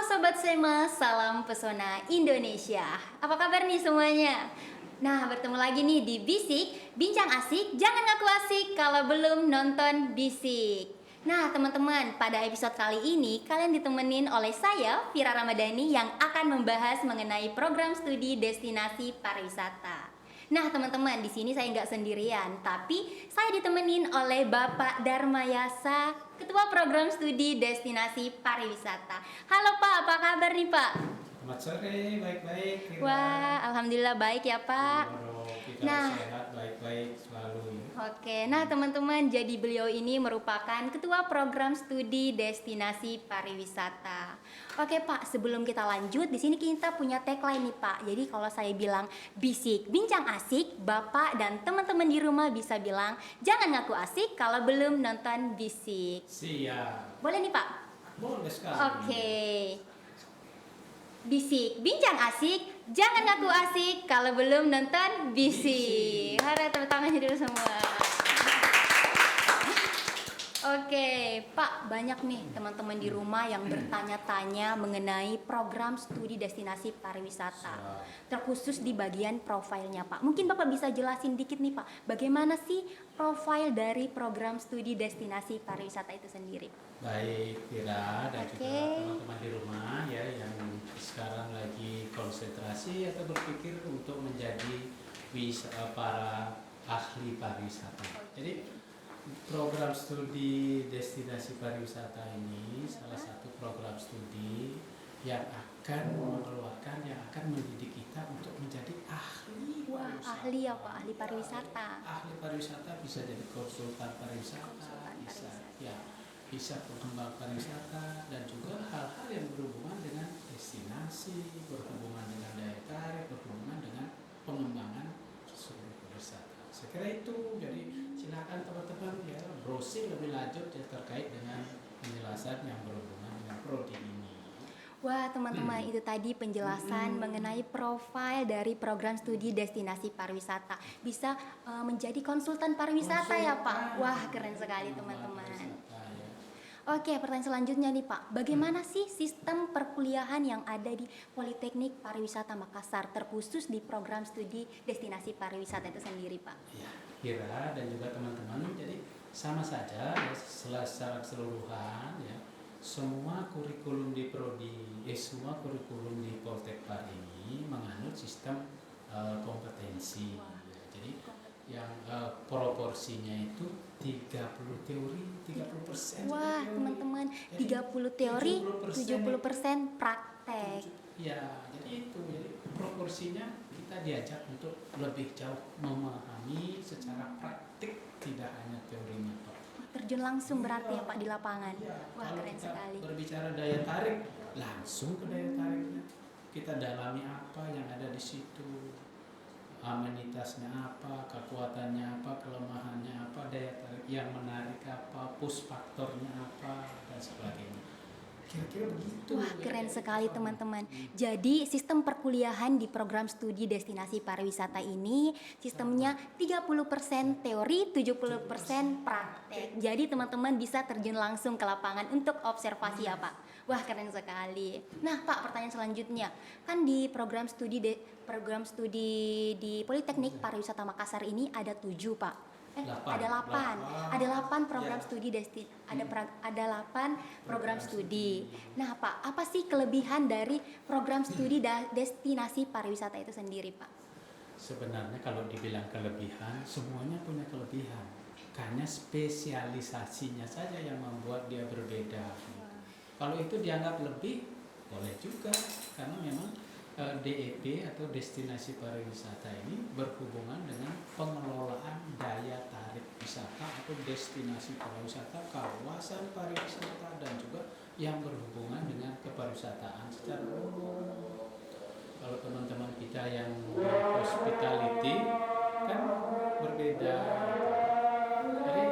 Sobat Sema, salam pesona Indonesia. Apa kabar nih semuanya? Nah, bertemu lagi nih di Bisik, Bincang Asik, jangan ngaku asik kalau belum nonton Bisik. Nah, teman-teman, pada episode kali ini kalian ditemenin oleh saya, Vira Ramadhani, yang akan membahas mengenai program studi destinasi pariwisata. Nah, teman-teman, di sini saya nggak sendirian, tapi saya ditemenin oleh Bapak Darmayasa, Ketua Program Studi Destinasi Pariwisata. Halo Pak, apa kabar nih Pak? Selamat sore, baik-baik. Wah, alhamdulillah baik ya Pak. Kita Nah, sehat, baik-baik selalu. oke, nah teman-teman, jadi beliau ini merupakan Ketua Program Studi Destinasi Pariwisata. Oke Pak, sebelum kita lanjut, di sini kita punya tagline nih Pak. Jadi kalau saya bilang bisik, bincang asik, Bapak dan teman-teman di rumah bisa bilang jangan ngaku asik kalau belum nonton bisik. Siap. Boleh nih Pak? Boleh sekali. Oke. Bisik, bincang asik, jangan ngaku asik kalau belum nonton bisik. Harap tepuk tangannya dulu semua. Oke, Pak, banyak nih teman-teman di rumah yang bertanya-tanya mengenai program studi destinasi pariwisata, terkhusus di bagian profilnya, Pak. Mungkin Bapak bisa jelasin dikit nih, Pak, bagaimana sih profil dari program studi destinasi pariwisata itu sendiri? Baik, Vira dan Oke. juga teman-teman di rumah ya yang sekarang lagi konsentrasi atau berpikir untuk menjadi para ahli pariwisata. Jadi program studi destinasi pariwisata ini salah satu program studi yang akan mengeluarkan, yang akan mendidik kita untuk menjadi ahli Wah, pariwisata. ahli ya Pak, ahli pariwisata. Ahli pariwisata bisa jadi konsultan pariwisata, Konsultan bisa pariwisata. ya, bisa pengembang pariwisata dan juga hal-hal yang berhubungan dengan destinasi, berhubungan dengan daya tarik, berhubungan dengan pengembangan seluruh pariwisata. Saya kira itu, jadi silakan teman-teman ya browsing lebih lanjut ya terkait dengan penjelasan yang berhubungan dengan prodi ini. Wah, teman-teman, itu tadi penjelasan mengenai profil dari program studi destinasi pariwisata. Bisa menjadi konsultan pariwisata ya, Pak? Wah, keren sekali, teman-teman. Oke, pertanyaan selanjutnya nih, Pak. Bagaimana sih sistem perkuliahan yang ada di Politeknik Pariwisata Makassar, terkhusus di program studi destinasi pariwisata itu sendiri, Pak? Ya, Kira dan juga teman-teman, jadi sama saja ya, secara keseluruhan ya. Semua kurikulum di semua kurikulum di Poltekpar ini menganut sistem kompetensi. Ya. Jadi yang proporsinya itu 30 teori, 30%. Wah, teman-teman, 30 teori, 70% praktek. Ya, jadi itu. Jadi proporsinya kita diajak untuk lebih jauh memahami secara praktik, tidak hanya teorinya, Pak. Terjun langsung berarti ya Pak di lapangan. Wah, Kalau keren kita sekali. berbicara daya tarik, langsung ke daya tariknya. Kita dalami apa yang ada di situ, amenitasnya apa, kekuatannya apa, kelemahannya apa, daya tarik yang menarik apa, push faktornya apa, dan sebagainya. Kira-kira begitu. Wah, keren sekali teman-teman. Jadi sistem perkuliahan di program studi destinasi pariwisata ini sistemnya 30% teori, 70% praktek. Jadi teman-teman bisa terjun langsung ke lapangan untuk observasi ya Pak. Wah, keren sekali. Nah Pak, pertanyaan selanjutnya. Kan di program studi di Politeknik Pariwisata Makassar ini ada 7 Pak. Ada 8 program studi ada 8 program studi. Nah, Pak, apa sih kelebihan dari program studi destinasi pariwisata itu sendiri, Pak? Sebenarnya kalau dibilang kelebihan, semuanya punya kelebihan. Karena spesialisasinya saja yang membuat dia berbeda. Kalau itu dianggap lebih, boleh juga. Karena memang DEP atau destinasi pariwisata ini berhubungan dengan pengelolaan daya tarik wisata atau destinasi pariwisata, kawasan pariwisata, dan juga yang berhubungan dengan kepariwisataan secara umum. Kalau teman-teman kita yang hospitality kan berbeda. Jadi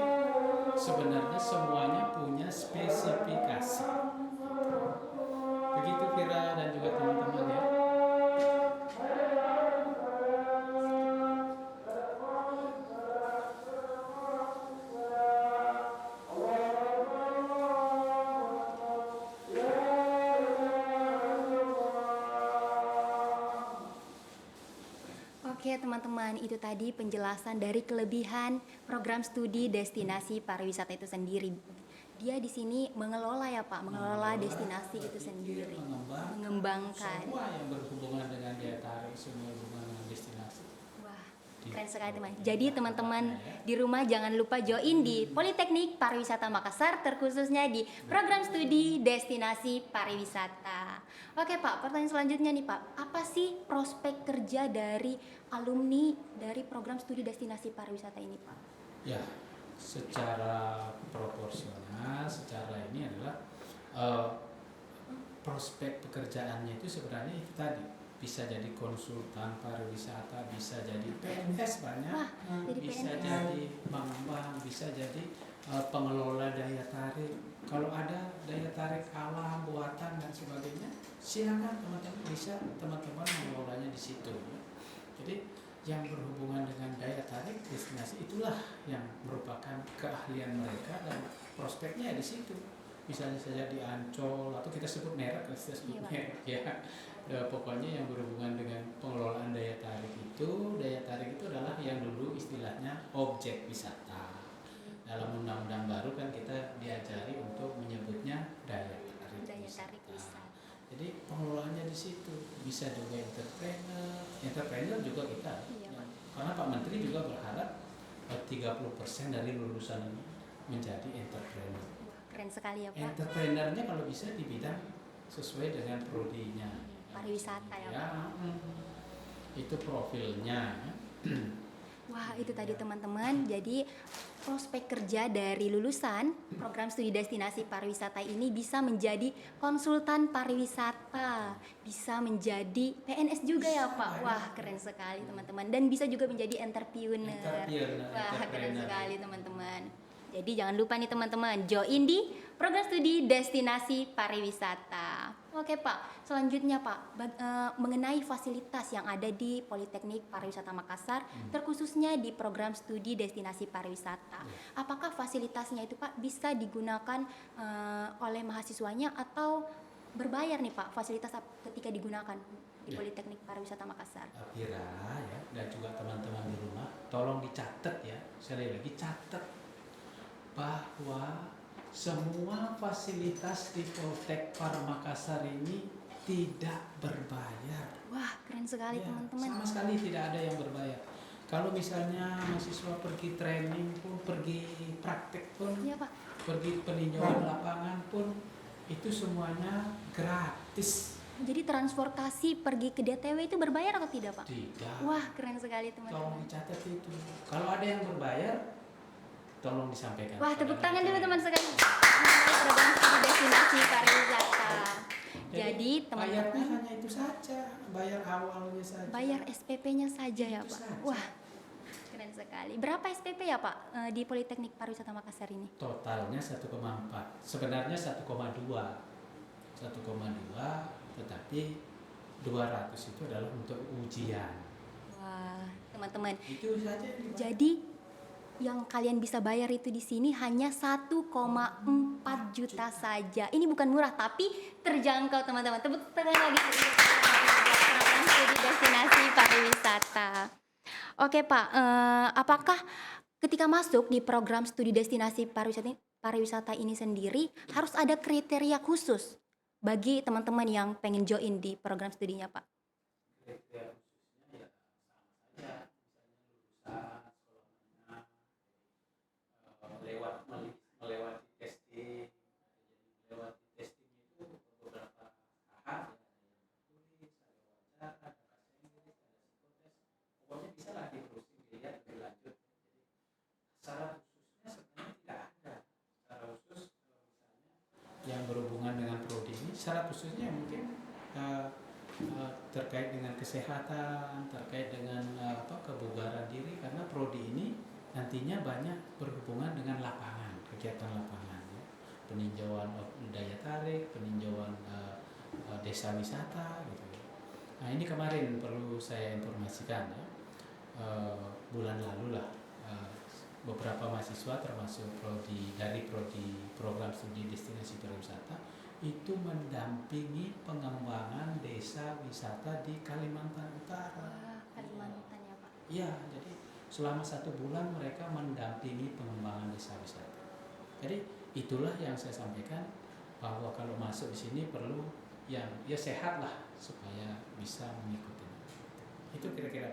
sebenarnya semuanya punya spesifikasi. Begitu Vira dan juga teman-teman ya. Oke teman-teman, itu tadi penjelasan dari kelebihan program studi destinasi pariwisata itu sendiri. Dia di sini mengelola ya Pak, mengelola destinasi itu sendiri, mengembangkan. semua yang berhubungan dengan daya tarik, semua hubungan dengan destinasi. Wah, keren sekali teman. Jadi teman-teman di rumah jangan lupa join di Politeknik Pariwisata Makassar, terkhususnya di program studi destinasi pariwisata. Oke Pak, pertanyaan selanjutnya nih Pak, apa sih prospek kerja dari alumni dari program studi destinasi pariwisata ini Pak? Ya, secara proporsional, secara ini adalah eh, prospek pekerjaannya itu sebenarnya itu tadi bisa jadi konsultan pariwisata, bisa jadi PNS banyak, Wah, jadi bisa PNS. jadi pengembang, bisa jadi pengelola daya tarik. Kalau ada daya tarik alam, buatan dan sebagainya, silakan teman-teman bisa teman-teman mengelolanya di situ. Jadi yang berhubungan dengan daya tarik destinasi itulah yang merupakan keahlian mereka dan prospeknya di situ. Misalnya saja di Ancol atau kita sebut merek, kita sebut merek ya. Pokoknya yang berhubungan dengan pengelolaan daya tarik itu adalah yang dulu istilahnya objek wisata. Dalam undang-undang baru kan kita diajari untuk menyebutnya daya tarik wisata. Jadi pengelolaannya di situ bisa juga entrepreneur juga kita. Karena Pak Menteri juga berharap 30% dari lulusan ini menjadi entrepreneur. Keren sekali ya Pak. Entrepreneurnya kalau bisa di bidang sesuai dengan prodinya. Pariwisata ya Pak. Itu profilnya. Wah, itu tadi teman-teman. Jadi prospek kerja dari lulusan program studi destinasi pariwisata ini bisa menjadi konsultan pariwisata, bisa menjadi PNS juga ya Pak. Wah, keren sekali teman-teman. Dan bisa juga menjadi entrepreneur. Wah, keren sekali teman-teman. Jadi jangan lupa nih teman-teman, join di program studi destinasi pariwisata. Oke Pak, selanjutnya Pak, mengenai fasilitas yang ada di Politeknik Pariwisata Makassar, terkhususnya di program studi destinasi pariwisata. Apakah fasilitasnya itu Pak bisa digunakan oleh mahasiswanya atau berbayar nih Pak fasilitas ketika digunakan di Politeknik Pariwisata Makassar? Apira ya, dan juga teman-teman di rumah, tolong dicatat ya, sekali lagi catat bahwa semua fasilitas di Poltek Par Makassar ini tidak berbayar. Wah, keren sekali Ya, teman-teman. sama sekali tidak ada yang berbayar. Kalau misalnya mahasiswa pergi training pun, pergi praktek pun, Iya Pak. pergi peninjauan lapangan pun, itu semuanya gratis. Jadi transportasi pergi ke DTW itu berbayar atau tidak Pak? Tidak. Wah, keren sekali Tolong teman-teman. dicatat itu. Kalau ada yang berbayar, tolong disampaikan. Wah, tepuk tangan dulu teman sekali. Program studi destinasi pariwisata. Jadi bayarnya teman-teman hanya itu saja, bayar awalnya saja. bayar SPP-nya saja ya Itu Pak. saja. Wah, keren sekali. Berapa SPP ya Pak di Politeknik Pariwisata Makassar ini? Totalnya 1,4. Sebenarnya 1,2. 1,2, tetapi 200 itu adalah untuk ujian. Wah, teman-teman. Itu saja yang dibayar. Jadi yang kalian bisa bayar itu di sini hanya 1,4 juta saja. Ini bukan murah tapi terjangkau teman-teman. Tepuk tangan lagi untuk program studi destinasi pariwisata. Oke Pak, apakah ketika masuk di program studi destinasi pariwisata ini sendiri harus ada kriteria khusus bagi teman-teman yang pengen join di program studinya Pak? Kriteria khususnya ya sama saja, misalnya lulusan sekolahnya melewati testing. Melewati testing itu beberapa tahap, ada yang tulis, ada wawancara, ada bahasa Inggris, ada psikotes. Pokoknya bisa lah diterusin dilihat lebih lanjut. Jadi syarat khususnya sebenarnya tidak ada. Syarat khusus misalnya yang berhubungan dengan prodi ini, syarat khususnya mungkin terkait dengan kesehatan, terkait dengan kebugaran diri, karena prodi ini nantinya banyak berhubungan dengan lapangan, kegiatan lapangan ya. Peninjauan daya tarik, peninjauan desa wisata gitu ya. Nah, ini kemarin perlu saya informasikan ya. Bulan lalu lah beberapa mahasiswa termasuk dari prodi program studi destinasi pariwisata itu mendampingi pengembangan desa wisata di Kalimantan Utara. Wah, Kalimantan ya Pak. Iya, jadi selama 1 bulan mereka mendampingi pengembangan desa wisata. Jadi itulah yang saya sampaikan, bahwa kalau masuk di sini perlu yang ya sehat lah supaya bisa mengikuti. Itu kira-kira.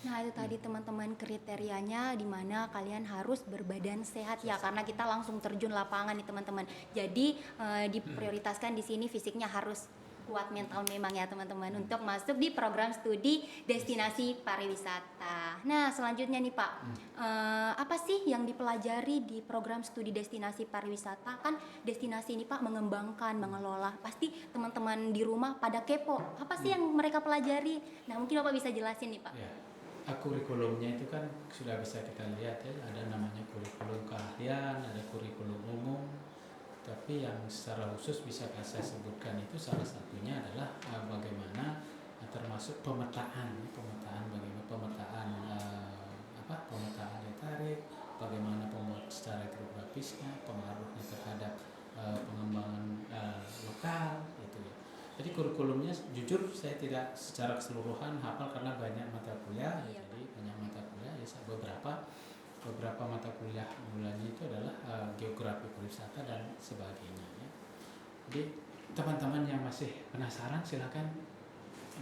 Nah, itu tadi teman-teman kriterianya di mana kalian harus berbadan sehat ya, karena kita langsung terjun lapangan nih teman-teman. Jadi diprioritaskan di sini fisiknya harus kuat, mental memang ya teman-teman, untuk masuk di program studi destinasi pariwisata. Nah, selanjutnya nih Pak, apa sih yang dipelajari di program studi destinasi pariwisata? Kan destinasi ini Pak mengembangkan, mengelola. Pasti teman-teman di rumah pada kepo, apa sih yang mereka pelajari? Nah, mungkin Bapak bisa jelasin nih Pak. Ya, kurikulumnya itu kan sudah bisa kita lihat ya, ada namanya kurikulum keahlian, ada kurikulum umum. Tapi yang secara khusus bisa saya sebutkan itu salah satunya adalah bagaimana termasuk pemetaan bagaimana pemetaan daya tarik, bagaimana pembuat secara geografisnya, pengaruhnya terhadap pengembangan lokal itu ya. Jadi kurikulumnya jujur saya tidak secara keseluruhan hafal karena banyak mata kuliah, Iya, jadi banyak mata kuliah ya, beberapa mata kuliah mulanya itu adalah geografi pariwisata dan sebagainya ya. Jadi teman-teman yang masih penasaran silakan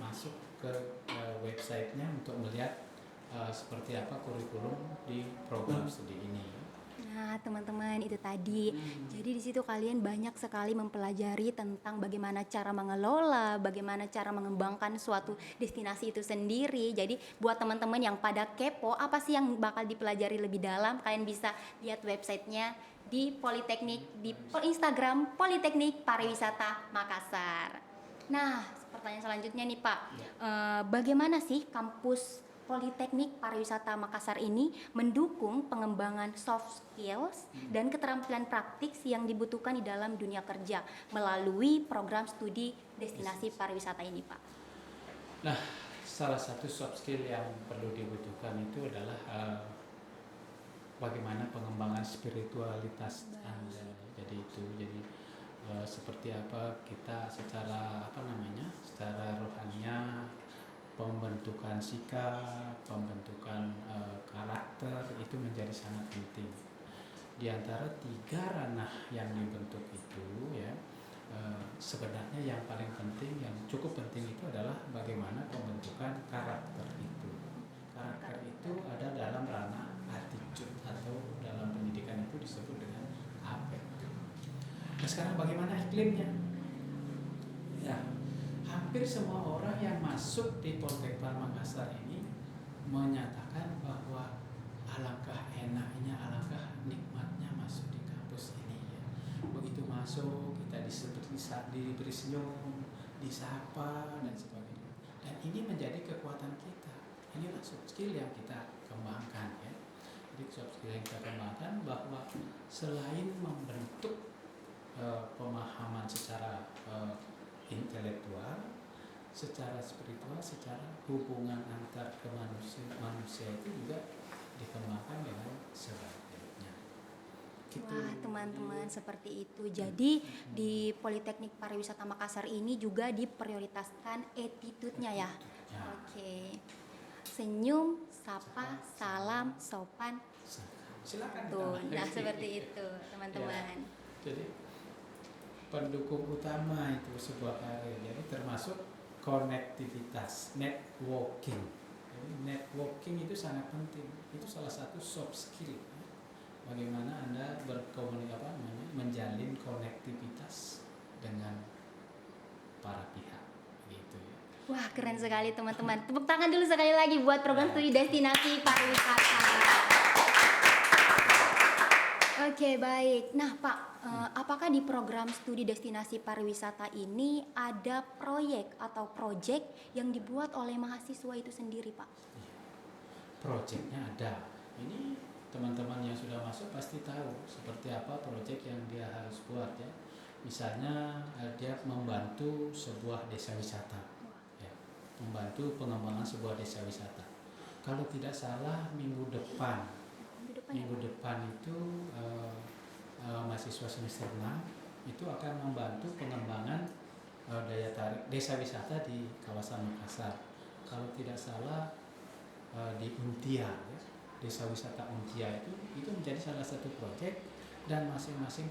masuk ke websitenya untuk melihat seperti apa kurikulum di program studi ini. Nah, teman-teman itu tadi. Jadi di situ kalian banyak sekali mempelajari tentang bagaimana cara mengelola, bagaimana cara mengembangkan suatu destinasi itu sendiri. Jadi buat teman-teman yang pada kepo, apa sih yang bakal dipelajari lebih dalam? Kalian bisa lihat websitenya di Politeknik, di Instagram Politeknik Pariwisata Makassar. Nah, pertanyaan selanjutnya nih Pak, bagaimana sih kampus Politeknik Pariwisata Makassar ini mendukung pengembangan soft skills dan keterampilan praktik yang dibutuhkan di dalam dunia kerja melalui program studi destinasi pariwisata ini, Pak? Nah, salah satu soft skill yang perlu dibutuhkan itu adalah bagaimana pengembangan spiritualitas Anda. Jadi seperti apa kita secara secara rohania, pembentukan sikap, pembentukan karakter itu menjadi sangat penting. Di antara 3 ranah yang dibentuk itu ya, sebenarnya yang paling penting, yang cukup penting itu adalah bagaimana pembentukan karakter itu. Karakter itu ada dalam ranah attitude atau dalam pendidikan itu disebut dengan affect. Nah, sekarang bagaimana iklimnya? Ya, hampir semua orang yang masuk di Poltek Makassar ini menyatakan bahwa alangkah enaknya, alangkah nikmatnya masuk di kampus ini ya. Begitu masuk kita diberi senyum, disapa dan sebagainya. Dan ini menjadi kekuatan kita. Inilah soft skill yang kita kembangkan ya. Jadi soft skill yang kita kembangkan bahwa selain membentuk pemahaman secara intelektual, secara spiritual, secara hubungan antar manusia itu juga dikembangkan dengan sebaiknya. Gitu. Wah, teman-teman, seperti itu. Jadi di Politeknik Pariwisata Makassar ini juga diprioritaskan attitude-nya ya. Oke. Senyum, sapa, salam, sopan. Silakan. Tuh, nah seperti itu, teman-teman. Ya, jadi pendukung utama itu sebuah karir, jadi termasuk konektivitas, networking. Jadi networking itu sangat penting. Itu salah satu soft skill. Bagaimana Anda menjalin konektivitas dengan para pihak, gitu ya. Wah, keren sekali teman-teman. Tepuk tangan dulu sekali lagi buat program studi destinasi pariwisata. Oke, baik. Nah, Pak, apakah di program studi destinasi pariwisata ini ada proyek atau project yang dibuat oleh mahasiswa itu sendiri, Pak? Proyeknya ada. Ini teman-teman yang sudah masuk pasti tahu seperti apa proyek yang dia harus buat ya. Misalnya dia membantu sebuah desa wisata, ya, membantu pengembangan sebuah desa wisata. Kalau tidak salah minggu depan itu mahasiswa semester 6 itu akan membantu pengembangan daya tarik desa wisata di kawasan Makassar. Kalau tidak salah di Untia, ya. Desa Wisata Untia itu menjadi salah satu proyek, dan masing-masing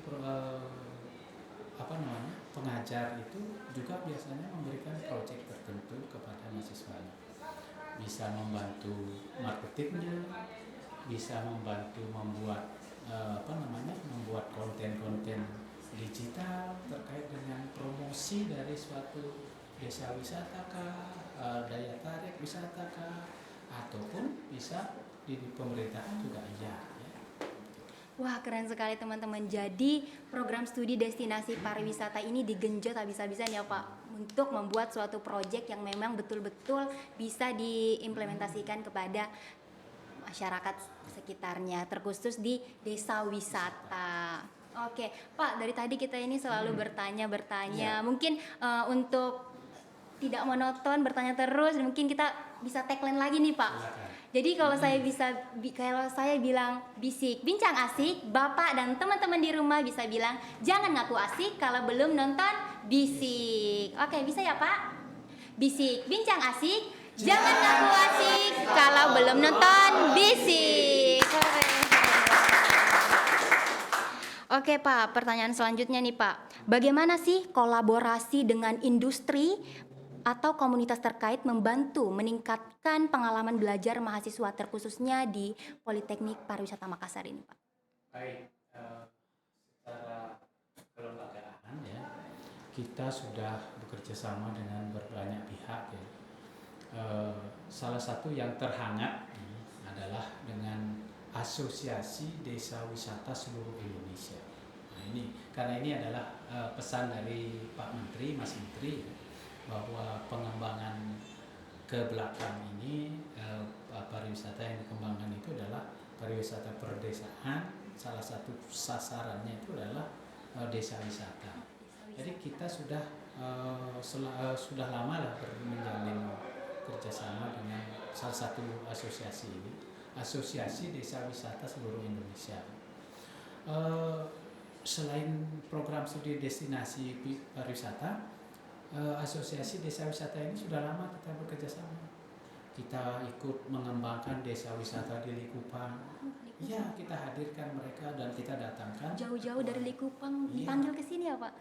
pengajar itu juga biasanya memberikan proyek tertentu kepada mahasiswanya. Bisa membantu marketingnya, bisa membantu membuat membuat konten-konten digital terkait dengan promosi dari suatu desa wisata kah, daya tarik wisata kah, ataupun bisa di pemerintahan juga iya. Wah, keren sekali teman-teman. Jadi program studi destinasi pariwisata ini digenjot habis-habisan ya Pak, untuk membuat suatu proyek yang memang betul-betul bisa diimplementasikan kepada masyarakat sekitarnya, terkhusus di desa wisata. Oke, Pak, dari tadi kita ini selalu bertanya-bertanya. Mungkin untuk tidak monoton bertanya terus, mungkin kita bisa tagline lagi nih Pak. Silakan. Jadi kalau saya bilang bisik bincang asik, Bapak dan teman-teman di rumah bisa bilang jangan ngaku asik kalau belum nonton bisik. Oke, bisa ya Pak? Bisik bincang asik, jangan ngaku asik kalau belum nonton bisik. Oke Pak, pertanyaan selanjutnya nih Pak. Bagaimana sih kolaborasi dengan industri atau komunitas terkait membantu meningkatkan pengalaman belajar mahasiswa terkhususnya di Politeknik Pariwisata Makassar ini, Pak? Baik, secara kelembagaan ya, kita sudah bekerja sama dengan banyak pihak ya. Salah satu yang terhangat adalah dengan Asosiasi Desa Wisata Seluruh Indonesia. Nah ini, karena ini adalah pesan dari Pak Menteri, Mas Menteri ya, bahwa pengembangan ke belakang ini pariwisata yang dikembangkan itu adalah pariwisata perdesaan. Salah satu sasarannya itu adalah desa wisata. Jadi kita sudah lama lah menjalin kerjasama dengan salah satu asosiasi ini, Asosiasi Desa Wisata Seluruh Indonesia. Selain program studi destinasi pariwisata, Asosiasi Desa Wisata ini sudah lama kita bekerja sama. Kita ikut mengembangkan desa wisata di Likupang. Iya, kita hadirkan mereka dan kita datangkan. Jauh-jauh dari Likupang dipanggil ke sini ya Pak?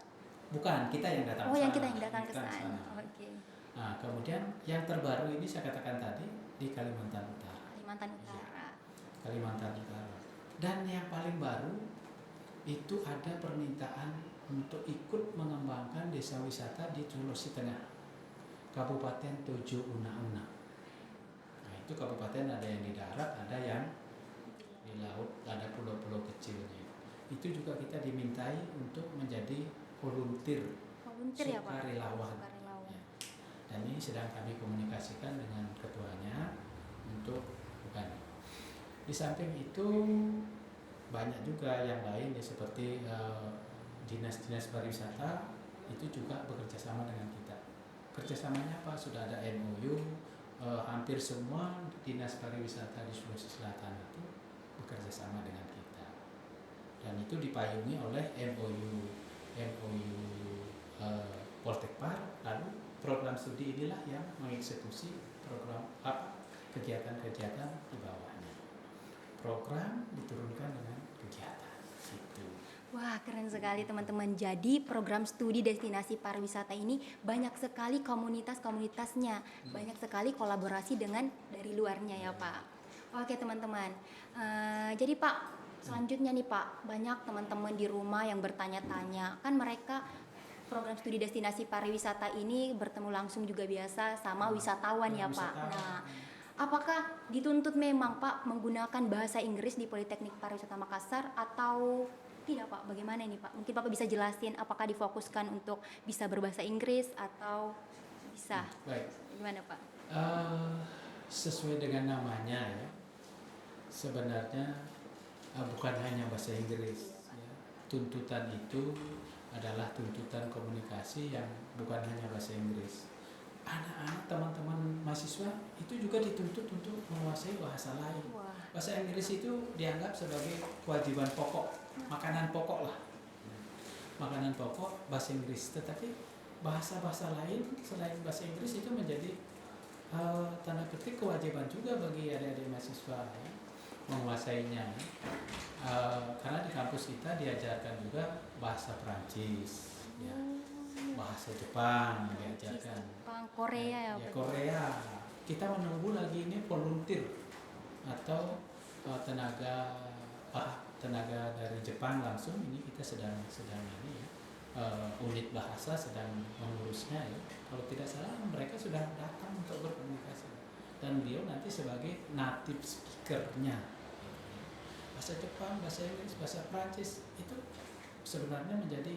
Bukan, kita yang datang. Oh, yang kita yang datang ke sana. Oke. Nah, kemudian yang terbaru ini saya katakan tadi di Kalimantan Utara. Kalimantan Utara. Kalimantan Utara. Dan yang paling baru itu ada permintaan untuk ikut mengembangkan desa wisata di Sulawesi Tengah, Kabupaten Tojo Una-Una. Nah itu kabupaten ada yang di darat, ada yang di laut, ada pulau-pulau kecilnya. Itu juga kita dimintai untuk menjadi volunteer ya Pak? Sukarelawan. Ya. Dan ini sedang kami komunikasikan dengan ketuanya untuk bukan. Di samping itu banyak juga yang lain ya, seperti dinas-dinas pariwisata itu juga bekerja sama dengan kita. Kerjasamanya apa? Sudah ada MOU, hampir semua dinas pariwisata di Sulawesi Selatan itu bekerja sama dengan kita. Dan itu dipayungi oleh MOU Poltekpar, lalu program studi inilah yang mengeksekusi program kegiatan-kegiatan di bawahnya. Program diturunkan dengan kegiatan. Gitu. Wah, keren sekali teman-teman. Jadi program studi destinasi pariwisata ini banyak sekali komunitas-komunitasnya, banyak sekali kolaborasi dengan dari luarnya ya Pak. Oke teman-teman, jadi Pak, selanjutnya nih Pak, banyak teman-teman di rumah yang bertanya-tanya, kan mereka program studi destinasi pariwisata ini bertemu langsung juga biasa sama wisatawan ya Pak. Nah, apakah dituntut memang Pak menggunakan bahasa Inggris di Politeknik Pariwisata Makassar atau tidak Pak? Bagaimana ini Pak? Mungkin Bapak bisa jelasin apakah difokuskan untuk bisa berbahasa Inggris atau bisa? Baik. Gimana Pak? Sesuai dengan namanya ya, sebenarnya bukan hanya bahasa Inggris. Ya. Tuntutan itu adalah tuntutan komunikasi yang bukan hanya bahasa Inggris. Anak-anak, teman-teman mahasiswa itu juga dituntut untuk menguasai bahasa lain. Wah. Bahasa Inggris itu dianggap sebagai kewajiban pokok, makanan pokok lah. Makanan pokok bahasa Inggris, tetapi bahasa-bahasa lain selain bahasa Inggris itu menjadi tanda petik kewajiban juga bagi adik-adik mahasiswa ya, menguasainya. Karena di kampus kita diajarkan juga bahasa Prancis, ya, bahasa Jepang diajarkan. Jepang, Korea ya. Ya Korea. Kita menunggu lagi ini volunteer atau tenaga dari Jepang langsung. Ini kita sedang ini ya, unit bahasa sedang mengurusnya ya. Kalau tidak salah mereka sudah datang untuk berkomunikasi dan beliau nanti sebagai native speakernya. Bahasa Jepang, bahasa Inggris, bahasa Prancis itu sebenarnya menjadi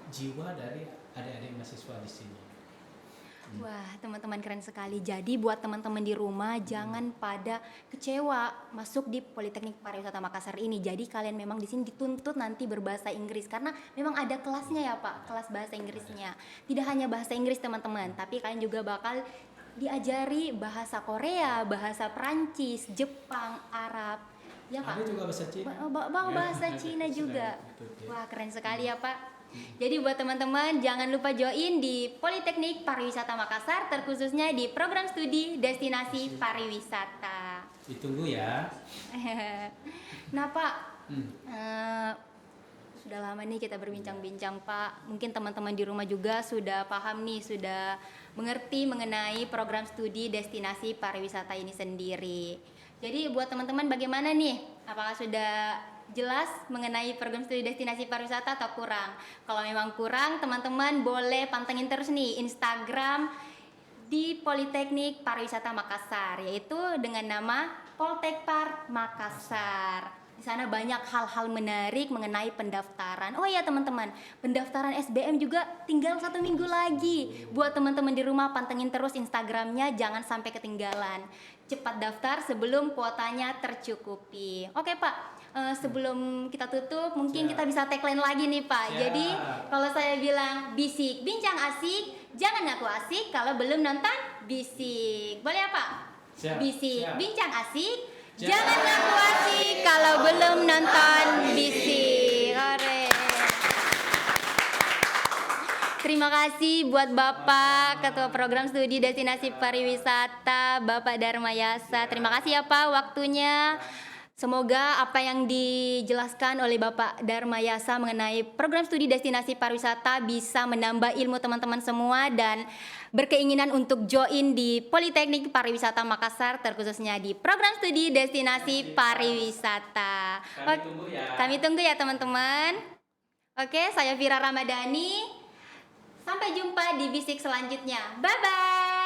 jiwa dari adik-adik mahasiswa di sini. Wah, teman-teman keren sekali. Jadi buat teman-teman di rumah jangan pada kecewa masuk di Politeknik Pariwisata Makassar ini. Jadi kalian memang di sini dituntut nanti berbahasa Inggris karena memang ada kelasnya ya Pak, kelas bahasa Inggrisnya. Tidak hanya bahasa Inggris teman-teman, tapi kalian juga bakal diajari bahasa Korea, bahasa Prancis, Jepang, Arab. Ya Pak. Ada juga bahasa Cina. Bahasa Cina juga. Wah, keren sekali ya Pak. Jadi buat teman-teman jangan lupa join di Politeknik Pariwisata Makassar, terkhususnya di program studi Destinasi Pariwisata. Ditunggu ya. Nah Pak, sudah lama nih kita berbincang-bincang Pak. Mungkin teman-teman di rumah juga sudah paham nih, sudah mengerti mengenai program studi Destinasi Pariwisata ini sendiri. Jadi buat teman-teman bagaimana nih? Apakah sudah jelas mengenai program studi Destinasi Pariwisata atau kurang? Kalau memang kurang, teman-teman boleh pantengin terus nih Instagram di Politeknik Pariwisata Makassar, yaitu dengan nama Poltekpar Makassar. Di sana banyak hal-hal menarik mengenai pendaftaran. Oh iya teman-teman, pendaftaran SBM juga tinggal 1 minggu lagi. Buat teman-teman di rumah pantengin terus Instagramnya, jangan sampai ketinggalan. Cepat daftar sebelum kuotanya tercukupi. Oke Pak, sebelum kita tutup mungkin kita bisa tagline lagi nih Pak. Jadi kalau saya bilang bisik bincang asik, jangan ngaku asik kalau belum nonton bisik. Boleh ya Pak? Bisik bincang asik, jangan ngaku asik kalau belum nonton bisik. Terima kasih buat Bapak Ketua Program Studi Destinasi Pariwisata, Bapak Darmayasa. Terima kasih ya Pak waktunya. Semoga apa yang dijelaskan oleh Bapak Darmayasa mengenai program studi Destinasi Pariwisata bisa menambah ilmu teman-teman semua dan berkeinginan untuk join di Politeknik Pariwisata Makassar, terkhususnya di program studi Destinasi Pariwisata. Kami tunggu ya. Kami tunggu ya teman-teman. Oke, saya Vira Ramadhani. Sampai jumpa di bisik selanjutnya. Bye-bye.